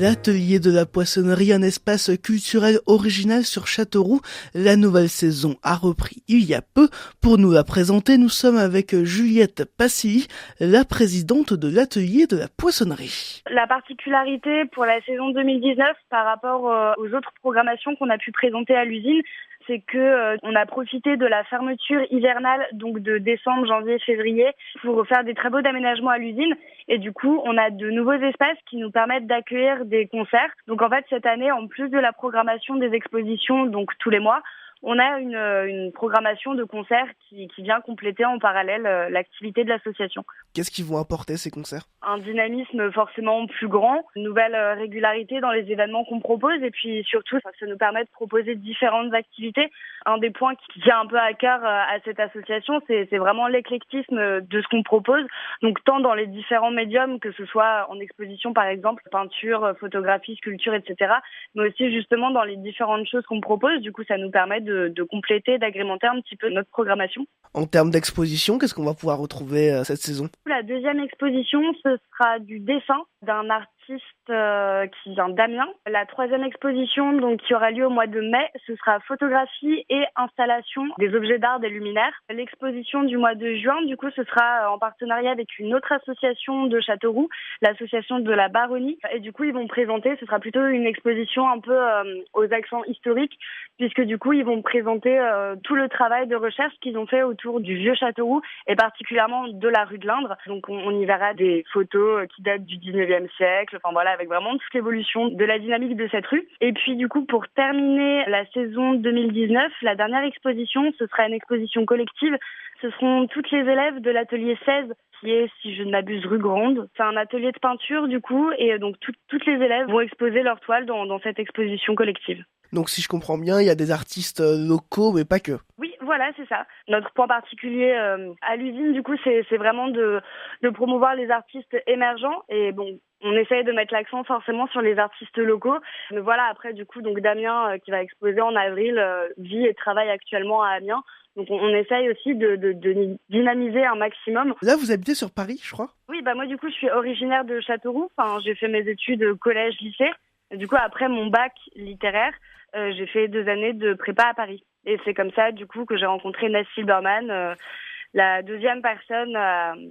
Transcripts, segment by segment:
L'atelier de la poissonnerie, un espace culturel original sur Châteauroux. La nouvelle saison a repris il y a peu. Pour nous la présenter, nous sommes avec Juliette Passilly, la présidente de l'atelier de la poissonnerie. La particularité pour la saison 2019 par rapport aux autres programmations qu'on a pu présenter à l'usine, c'est que on a profité de la fermeture hivernale, donc de décembre, janvier, février, pour faire des travaux d'aménagement à l'usine. Et du coup, on a de nouveaux espaces qui nous permettent d'accueillir des concerts. Donc en fait, cette année, en plus de la programmation des expositions, donc tous les mois, on a une programmation de concerts qui vient compléter en parallèle l'activité de l'association. Qu'est-ce qu'ils vont apporter ces concerts ? Un dynamisme forcément plus grand, une nouvelle régularité dans les événements qu'on propose et puis surtout ça nous permet de proposer différentes activités. Un des points qui tient un peu à cœur à cette association, c'est vraiment l'éclectisme de ce qu'on propose. Donc tant dans les différents médiums, que ce soit en exposition par exemple, peinture, photographie, sculpture, etc. Mais aussi justement dans les différentes choses qu'on propose. Du coup ça nous permet de compléter, d'agrémenter un petit peu notre programmation. En termes d'exposition, qu'est-ce qu'on va pouvoir retrouver cette saison ? La deuxième exposition, ce sera du dessin d'un artiste qui vient d'Amiens. La troisième exposition, donc, qui aura lieu au mois de mai, ce sera photographie et installation des objets d'art, des luminaires. L'exposition du mois de juin, du coup, ce sera en partenariat avec une autre association de Châteauroux, l'association de la Baronnie. Et du coup, ils vont présenter, ce sera plutôt une exposition un peu aux accents historiques, puisque du coup, ils vont présenter tout le travail de recherche qu'ils ont fait autour du vieux Châteauroux et particulièrement de la rue de l'Indre. Donc, on y verra des photos qui datent du 19e siècle, enfin voilà, avec vraiment toute l'évolution de la dynamique de cette rue. Et puis du coup, pour terminer la saison 2019, la dernière exposition, ce sera une exposition collective. Ce seront toutes les élèves de l'atelier 16, qui est, si je ne m'abuse, rue Grande. C'est un atelier de peinture du coup, et donc toutes les élèves vont exposer leurs toiles dans cette exposition collective. Donc si je comprends bien, il y a des artistes locaux, mais pas que. Oui, voilà, c'est ça. Notre point particulier à l'usine, du coup, c'est vraiment de promouvoir les artistes émergents. Et bon, on essaye de mettre l'accent forcément sur les artistes locaux. Mais voilà, après, du coup, donc Damien, qui va exposer en avril, vit et travaille actuellement à Amiens. Donc on essaye aussi de dynamiser un maximum. Là, vous habitez sur Paris, je crois ? Oui, moi, du coup, je suis originaire de Châteauroux. Enfin, j'ai fait mes études collège-lycée. Du coup, après mon bac littéraire, j'ai fait 2 années de prépa à Paris. Et c'est comme ça, du coup, que j'ai rencontré Ness Silberman, la deuxième personne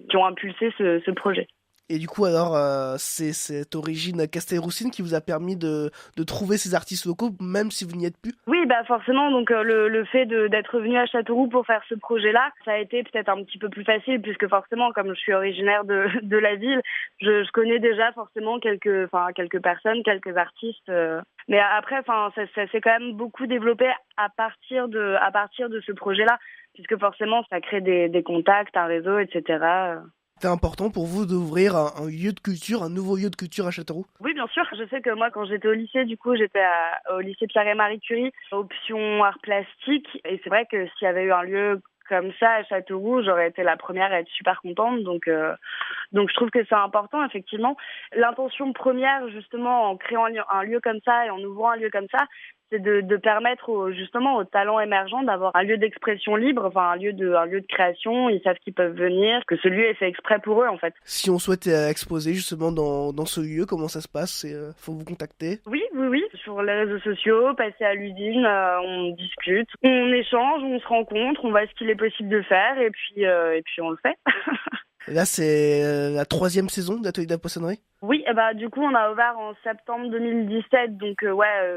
qui ont impulsé ce projet. Et du coup, alors, c'est cette origine castelroussine qui vous a permis de trouver ces artistes locaux, même si vous n'y êtes plus ? Oui, forcément. Donc le fait d'être venu à Châteauroux pour faire ce projet-là, ça a été peut-être un petit peu plus facile puisque forcément, comme je suis originaire de la ville, je connais déjà forcément quelques personnes, quelques artistes. Mais après, ça s'est quand même beaucoup développé à partir de ce projet-là, puisque forcément, ça crée des contacts, un réseau, etc. C'était important pour vous d'ouvrir un lieu de culture, un nouveau lieu de culture à Châteauroux ? Oui, bien sûr. Je sais que moi, quand j'étais au lycée, du coup, j'étais au lycée Pierre et Marie Curie, option art plastique. Et c'est vrai que s'il y avait eu un lieu comme ça à Châteauroux, j'aurais été la première à être super contente. Donc je trouve que c'est important, effectivement. L'intention première, justement, en créant un lieu comme ça et en ouvrant un lieu comme ça, c'est de permettre justement aux talents émergents d'avoir un lieu d'expression libre, enfin un lieu de création. Ils savent qu'ils peuvent venir, que ce lieu est fait exprès pour eux, en fait. Si on souhaite exposer justement dans ce lieu, comment ça se passe ? Faut vous contacter ? Oui. Sur les réseaux sociaux, passer à l'usine, on discute, on échange, on se rencontre, on voit ce qu'il est possible de faire et puis on le fait. Là, c'est la 3e saison d'Atelier de la poissonnerie ? Oui, du coup, on a ouvert en septembre 2017, donc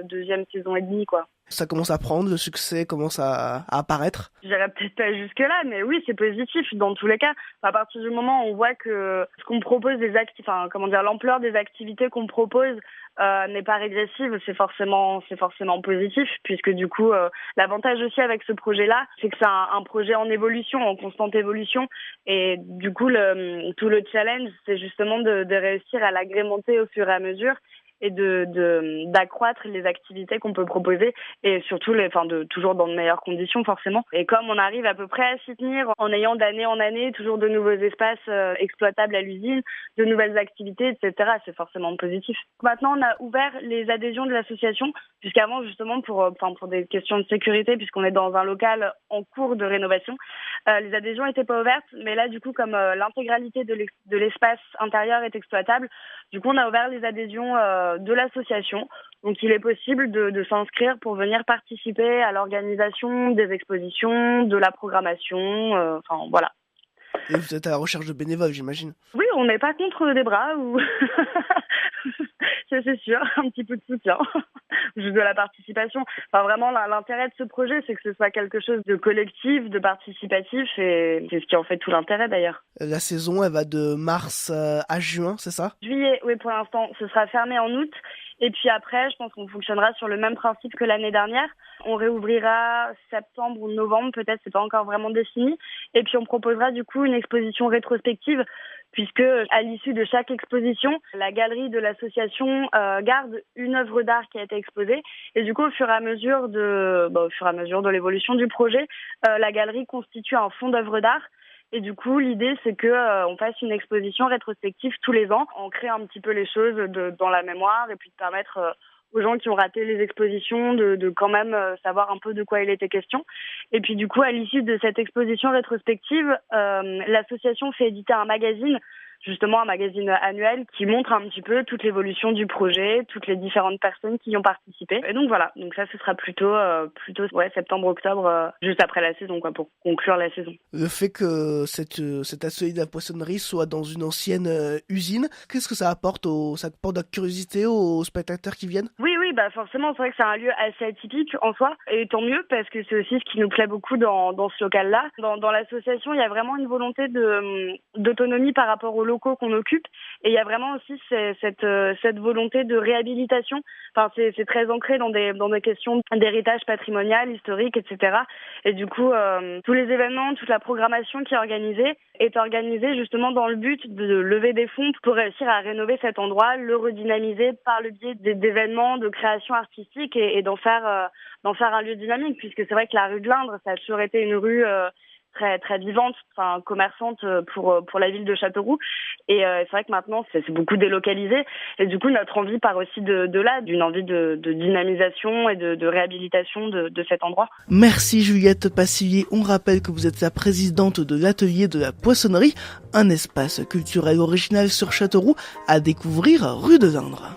deuxième saison et demie, quoi. Ça commence à prendre, le succès commence à apparaître. J'irai peut-être pas jusque-là, mais oui, c'est positif dans tous les cas. À partir du moment où on voit que ce qu'on propose, l'ampleur des activités qu'on propose n'est pas régressive, c'est forcément positif, puisque du coup, l'avantage aussi avec ce projet-là, c'est que c'est un projet en évolution, en constante évolution, et du coup, tout le challenge, c'est justement de réussir à l'agrémenter au fur et à mesure et d'accroître les activités qu'on peut proposer et surtout toujours dans de meilleures conditions forcément. Et comme on arrive à peu près à s'y tenir en ayant d'année en année toujours de nouveaux espaces exploitables à l'usine, de nouvelles activités, etc., c'est forcément positif. Maintenant, on a ouvert les adhésions de l'association puisqu'avant justement pour des questions de sécurité puisqu'on est dans un local en cours de rénovation, les adhésions n'étaient pas ouvertes, mais là du coup comme l'intégralité de l'espace intérieur est exploitable, du coup on a ouvert les adhésions de l'association. Donc il est possible de s'inscrire pour venir participer à l'organisation des expositions, de la programmation, enfin voilà. Et vous êtes à la recherche de bénévoles, j'imagine. Oui, on n'est pas contre des bras ou ça c'est sûr, un petit peu de soutien, juste de la participation. Enfin vraiment, l'intérêt de ce projet, c'est que ce soit quelque chose de collectif, de participatif, et c'est ce qui en fait tout l'intérêt d'ailleurs. La saison, elle va de mars à juin, c'est ça? Juillet, oui, pour l'instant, ce sera fermé en août. Et puis après, je pense qu'on fonctionnera sur le même principe que l'année dernière. On réouvrira septembre ou novembre, peut-être, c'est pas encore vraiment défini. Et puis on proposera du coup une exposition rétrospective, puisque à l'issue de chaque exposition, la galerie de l'association garde une œuvre d'art qui a été exposée. Et du coup, au fur et à mesure de l'évolution du projet, la galerie constitue un fonds d'œuvres d'art. Et du coup, l'idée, c'est que on fasse une exposition rétrospective tous les ans, en créant un petit peu les choses dans la mémoire et puis de permettre aux gens qui ont raté les expositions de quand même savoir un peu de quoi il était question. Et puis du coup, à l'issue de cette exposition rétrospective, l'association fait éditer un magazine, justement un magazine annuel qui montre un petit peu toute l'évolution du projet, toutes les différentes personnes qui y ont participé. Et donc voilà, donc ça ce sera plutôt septembre-octobre, juste après la saison, quoi, pour conclure la saison. Le fait que cet atelier de la poissonnerie soit dans une ancienne usine, qu'est-ce que ça apporte ça apporte de la curiosité aux spectateurs qui viennent? Oui, bah forcément, c'est vrai que c'est un lieu assez atypique en soi, et tant mieux parce que c'est aussi ce qui nous plaît beaucoup dans ce local-là. Dans l'association, il y a vraiment une volonté d'autonomie par rapport aux locaux qu'on occupe, et il y a vraiment aussi cette volonté de réhabilitation. Enfin, c'est très ancré dans des questions d'héritage patrimonial, historique, etc. Et du coup, tous les événements, toute la programmation qui est organisée justement dans le but de lever des fonds pour réussir à rénover cet endroit, le redynamiser par le biais d'événements, de création artistique et d'en faire un lieu dynamique, puisque c'est vrai que la rue de l'Indre, ça a toujours été une rue très très vivante, enfin commerçante pour la ville de Châteauroux, et c'est vrai que maintenant c'est beaucoup délocalisé, et du coup notre envie part aussi de là, d'une envie de dynamisation et de réhabilitation de cet endroit. Merci Juliette Passillier. On rappelle que vous êtes la présidente de l'atelier de la poissonnerie, un espace culturel original sur Châteauroux à découvrir rue de l'Indre.